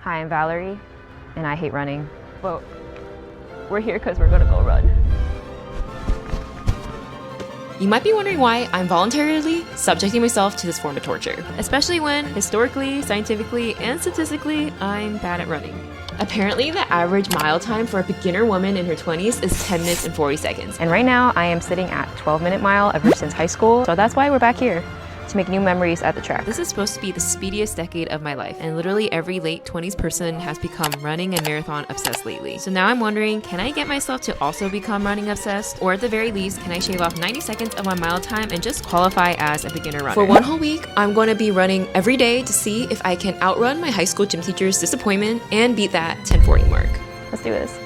Hi, I'm Valerie, and I hate running. But we're here because we're gonna go run. You might be wondering why I'm voluntarily subjecting myself to this form of torture, especially when historically, scientifically, and statistically, I'm bad at running. Apparently, the average mile time for a beginner woman in her 20s is 10 minutes and 40 seconds. And right now, I am sitting at 12-minute mile ever since high school, so that's why we're back here, to make new memories at the track. This is supposed to be the speediest decade of my life, and literally every late 20s person has become running and marathon obsessed lately. So now I'm wondering, can I get myself to also become running obsessed? Or at the very least, can I shave off 90 seconds of my mile time and just qualify as a beginner runner? For one whole week, I'm going to be running every day to see if I can outrun my high school gym teacher's disappointment and beat that 10:40 mark. Let's do this.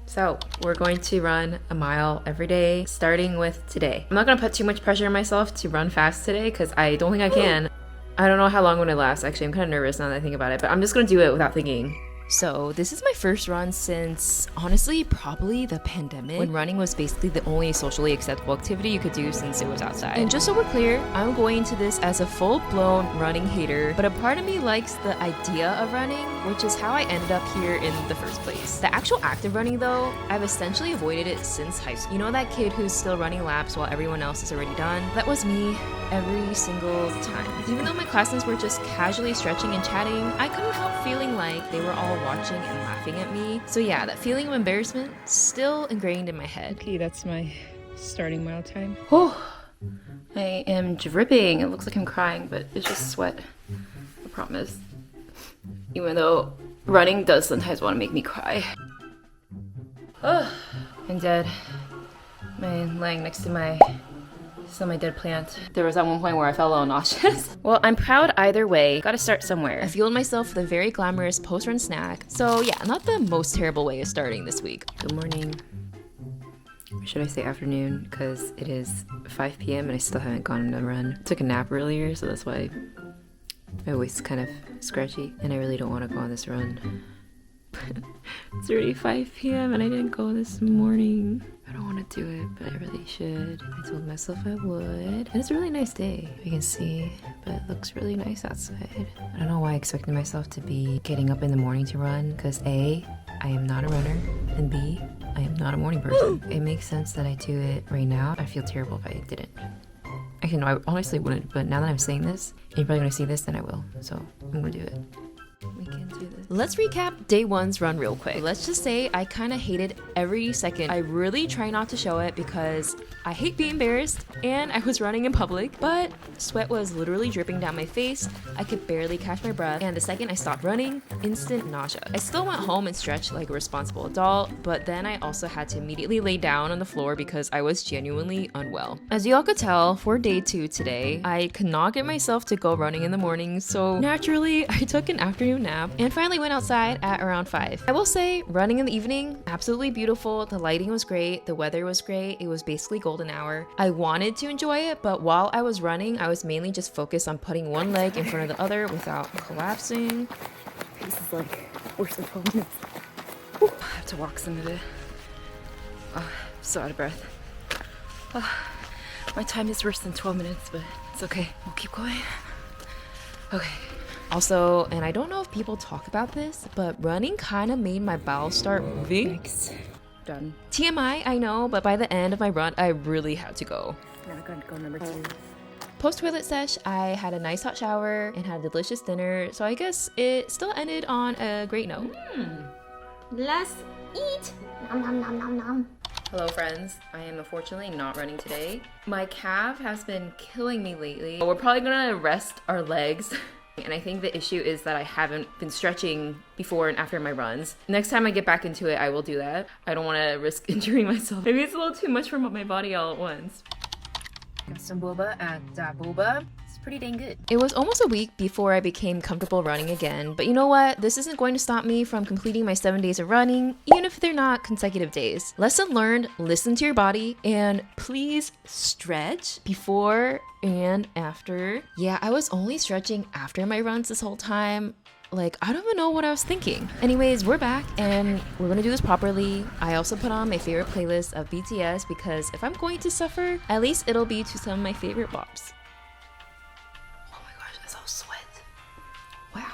So we're going to run a mile every day, starting with today. I'm not gonna put too much pressure on myself to run fast today because I don't think I can. I don't know how long I'm gonna last. Actually, I'm kind of nervous now that I think about it, but I'm just gonna do it without thinking. So this is my first run since, honestly, probably the pandemic, when running was basically the only socially acceptable activity you could do since it was outside. And just so we're clear, I'm going into this as a full-blown running hater, but a part of me likes the idea of running, which is how I ended up here in the first place. The actual act of running though, I've essentially avoided it since high school. You know that kid who's still running laps while everyone else is already done? That was me every single time. Even though my classmates were just casually stretching and chatting, I couldn't help feeling like they were all watching and laughing at me. So yeah, that feeling of embarrassment still ingrained in my head. Okay, that's my starting mile time. Oh, I am dripping. It looks like I'm crying, but it's just sweat. I promise. Even though running does sometimes want to make me cry. Oh, I'm dead. I'm laying next to my dead plant. There was at one point where I felt a little nauseous. Well, I'm proud either way. Gotta start somewhere. I fueled myself with a very glamorous post-run snack. So yeah, not the most terrible way of starting this week. Good morning. Or should I say afternoon? Because it is 5 p.m. and I still haven't gone on a run. I took a nap earlier, so that's why my waist is kind of scratchy. And I really don't want to go on this run. It's already 5 p.m. and I didn't go this morning. I don't want to do it, but I really should. I told myself I would. And it's a really nice day, you can see, but it looks really nice outside. I don't know why I expected myself to be getting up in the morning to run, because A, I am not a runner, and B, I am not a morning person. It makes sense that I do it right now. I feel terrible if I didn't. Actually, no, I honestly wouldn't, but now that I'm saying this, and you're probably gonna see this, then I will. So I'm gonna do it. We can do this. Let's recap day one's run real quick. Let's just say I kind of hated every second. I really try not to show it because I hate being embarrassed and I was running in public, but sweat was literally dripping down my face. I could barely catch my breath, and the second I stopped running, instant nausea. I still went home and stretched like a responsible adult, but then I also had to immediately lay down on the floor because I was genuinely unwell. As you all could tell, for day two today, I could not get myself to go running in the morning, so naturally I took an afternoon nap and finally went outside at around 5. I will say, running in the evening, absolutely beautiful. The lighting was great, the weather was great, it was basically golden hour. I wanted to enjoy it, but while I was running, I was mainly just focused on putting one leg in front of the other without collapsing. This is like worse than 12 minutes. I have to walk some of it. Oh, I'm so out of breath. My time is worse than 12 minutes, but it's okay. We'll keep going. Okay. Also, and I don't know if people talk about this, but running kind of made my bowels start moving. Thanks. Done. TMI, I know, but by the end of my run, I really had to go. Now I'm gonna go number 2. Post-toilet sesh, I had a nice hot shower and had a delicious dinner, so I guess it still ended on a great note. Let's eat. Nom nom nom nom nom. Hello friends, I am unfortunately not running today. My calf has been killing me lately. We're probably gonna rest our legs. And I think the issue is that I haven't been stretching before and after my runs. Next time I get back into it, I will do that. I don't want to risk injuring myself. Maybe it's a little too much for my body all at once. Got some boba and boba. It's pretty dang good. It was almost a week before I became comfortable running again, but you know what? This isn't going to stop me from completing my 7 days of running, even if they're not consecutive days. Lesson learned, listen to your body, and please stretch before and after. Yeah, I was only stretching after my runs this whole time. Like, I don't even know what I was thinking. Anyways, we're back and we're gonna do this properly. I also put on my favorite playlist of BTS because if I'm going to suffer, at least it'll be to some of my favorite bops. Oh my gosh, I saw sweat. Wow.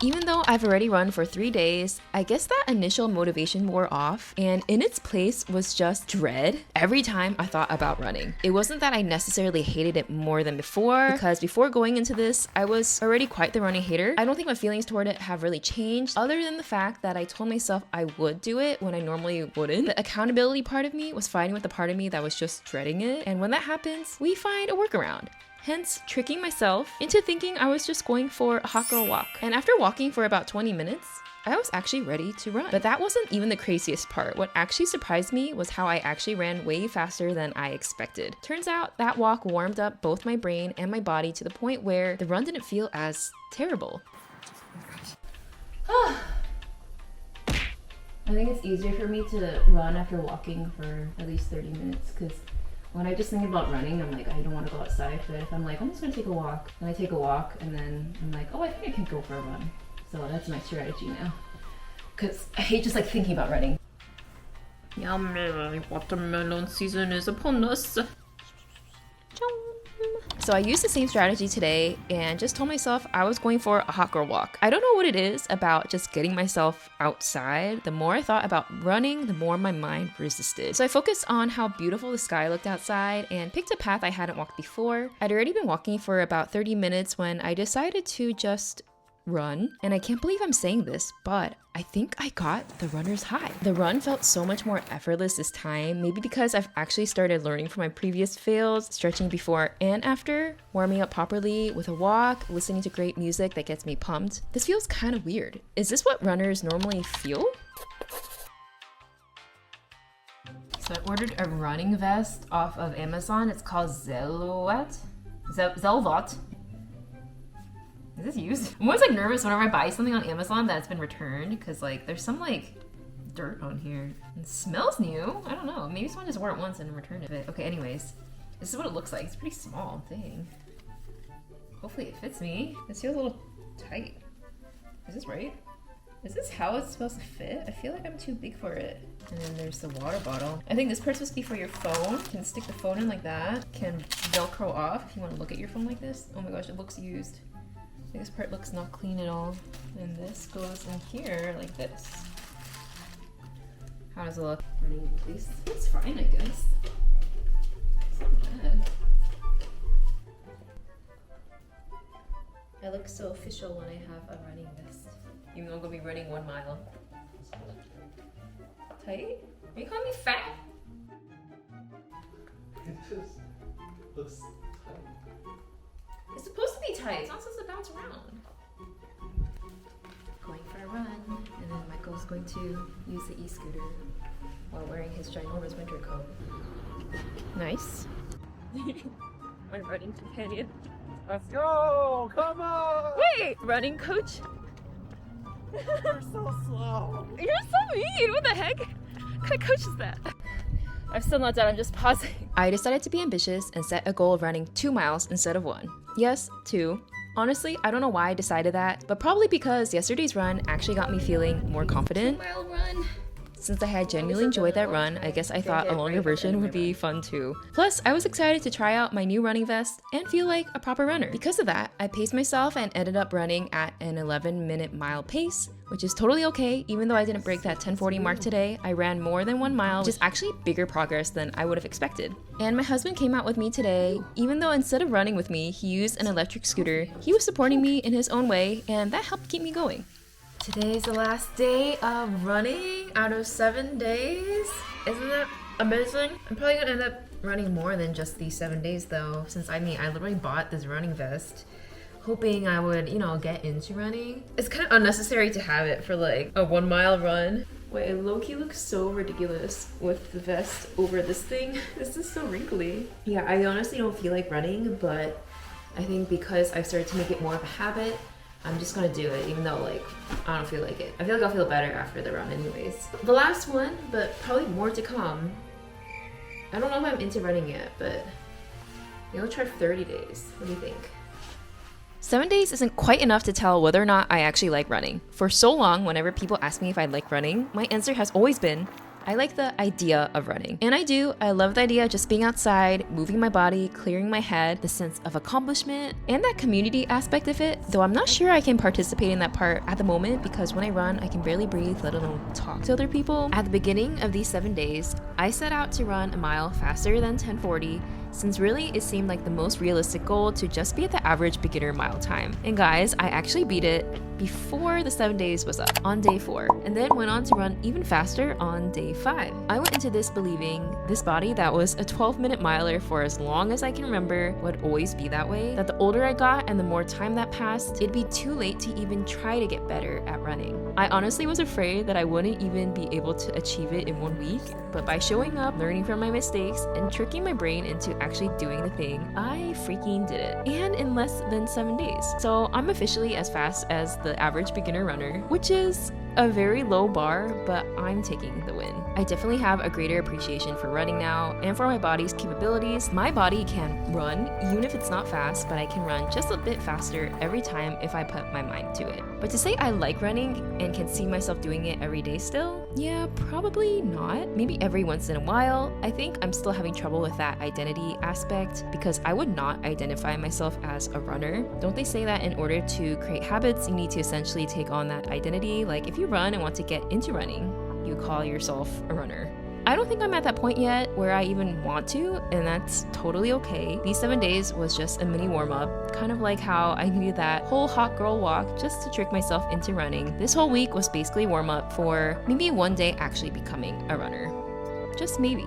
Even though I've already run for 3 days, I guess that initial motivation wore off, and in its place was just dread every time I thought about running. It wasn't that I necessarily hated it more than before, because before going into this, I was already quite the running hater. I don't think my feelings toward it have really changed, other than the fact that I told myself I would do it when I normally wouldn't. The accountability part of me was fighting with the part of me that was just dreading it, and when that happens, we find a workaround. Hence, tricking myself into thinking I was just going for a hot girl walk. And after walking for about 20 minutes, I was actually ready to run. But that wasn't even the craziest part. What actually surprised me was how I actually ran way faster than I expected. Turns out that walk warmed up both my brain and my body to the point where the run didn't feel as terrible. I think it's easier for me to run after walking for at least 30 minutes because when I just think about running, I'm like, I don't want to go outside. But if I'm like, I'm just gonna take a walk, and I take a walk, and then I'm like, oh, I think I can go for a run. So that's my strategy now. Because I hate just like thinking about running. Yummy, watermelon season is upon us. So I used the same strategy today and just told myself I was going for a hot girl walk. I don't know what it is about just getting myself outside. The more I thought about running, the more my mind resisted. So I focused on how beautiful the sky looked outside and picked a path I hadn't walked before. I'd already been walking for about 30 minutes when I decided to just run. And I can't believe I'm saying this, but I think I got the runner's high. The run felt so much more effortless this time, maybe because I've actually started learning from my previous fails, stretching before and after, warming up properly with a walk, listening to great music that gets me pumped. This feels kind of weird. Is this what runners normally feel? So I ordered a running vest off of Amazon. It's called Zelvat. Zelvat. Is this used? I'm always like nervous whenever I buy something on Amazon that's been returned because like there's some like dirt on here. It smells new. I don't know. Maybe someone just wore it once and returned it. Okay, anyways. This is what it looks like. It's a pretty small thing. Hopefully it fits me. This feels a little tight. Is this right? Is this how it's supposed to fit? I feel like I'm too big for it. And then there's the water bottle. I think this part's supposed to be for your phone. You can stick the phone in like that. Can Velcro off if you want to look at your phone like this. Oh my gosh, it looks used. This part looks not clean at all. And this goes in here like this. How does it look? Running in place. It's fine, I guess. It's not bad. I look so official when I have a running vest. Even though I'm gonna be running 1 mile. Tight? Are you calling me fat? It just looks tight. It's supposed to be tight. It's not supposed to bounce around. Going for a run, and then Michael's going to use the e-scooter while wearing his ginormous winter coat. Nice. My running companion. Let's go! Come on! Wait! Running coach? You're so slow. You're so mean! What the heck? What kind of coach is that? I'm still not done. I'm just pausing. I decided to be ambitious and set a goal of running 2 miles instead of 1. Yes, 2. Honestly, I don't know why I decided that, but probably because yesterday's run actually got me feeling more confident. 2 mile run. Since I had genuinely enjoyed that run, I guess I thought a longer version would be fun too. Plus, I was excited to try out my new running vest and feel like a proper runner. Because of that, I paced myself and ended up running at an 11-minute mile pace, which is totally okay. Even though I didn't break that 10:40 mark today, I ran more than 1 mile, which is actually bigger progress than I would have expected. And my husband came out with me today. Even though instead of running with me, he used an electric scooter, he was supporting me in his own way, and that helped keep me going. Today's the last day of running out of 7 days. Isn't that amazing? I'm probably gonna end up running more than just these 7 days though, since I literally bought this running vest hoping I would, get into running. It's kind of unnecessary to have it for like a 1 mile run. Wait, it low-key looks so ridiculous with the vest over this thing. This is so wrinkly. Yeah, I honestly don't feel like running, but I think because I've started to make it more of a habit, I'm just gonna do it, even though like I don't feel like it. I feel like I'll feel better after the run anyways. The last one, but probably more to come. I don't know if I'm into running yet, but maybe I'll try 30 days. What do you think? 7 days isn't quite enough to tell whether or not I actually like running. For so long, whenever people ask me if I like running, my answer has always been, I like the idea of running. And I do. I love the idea of just being outside, moving my body, clearing my head, the sense of accomplishment, and that community aspect of it. Though I'm not sure I can participate in that part at the moment because when I run, I can barely breathe, let alone talk to other people. At the beginning of these 7 days, I set out to run a mile faster than 10:40, since really it seemed like the most realistic goal to just be at the average beginner mile time. And guys, I actually beat it before the 7 days was up on day 4, and then went on to run even faster on day 5. I went into this believing this body that was a 12-minute miler for as long as I can remember would always be that way, that the older I got and the more time that passed, it'd be too late to even try to get better at running. I honestly was afraid that I wouldn't even be able to achieve it in 1 week, but by showing up, learning from my mistakes, and tricking my brain into actually doing the thing, I freaking did it. And in less than 7 days. So I'm officially as fast as the average beginner runner, which is a very low bar, but I'm taking the win. I definitely have a greater appreciation for running now and for my body's capabilities. My body can run even if it's not fast, but I can run just a bit faster every time if I put my mind to it. But to say I like running and can see myself doing it every day still, yeah, probably not. Maybe every once in a while. I think I'm still having trouble with that identity aspect because I would not identify myself as a runner. Don't they say that in order to create habits, you need to essentially take on that identity? Like if you run and want to get into running, you call yourself a runner. I don't think I'm at that point yet where I even want to, and that's totally okay. These 7 days was just a mini warm-up, kind of like how I needed that whole hot girl walk just to trick myself into running. This whole week was basically warm-up for maybe one day actually becoming a runner. Just maybe.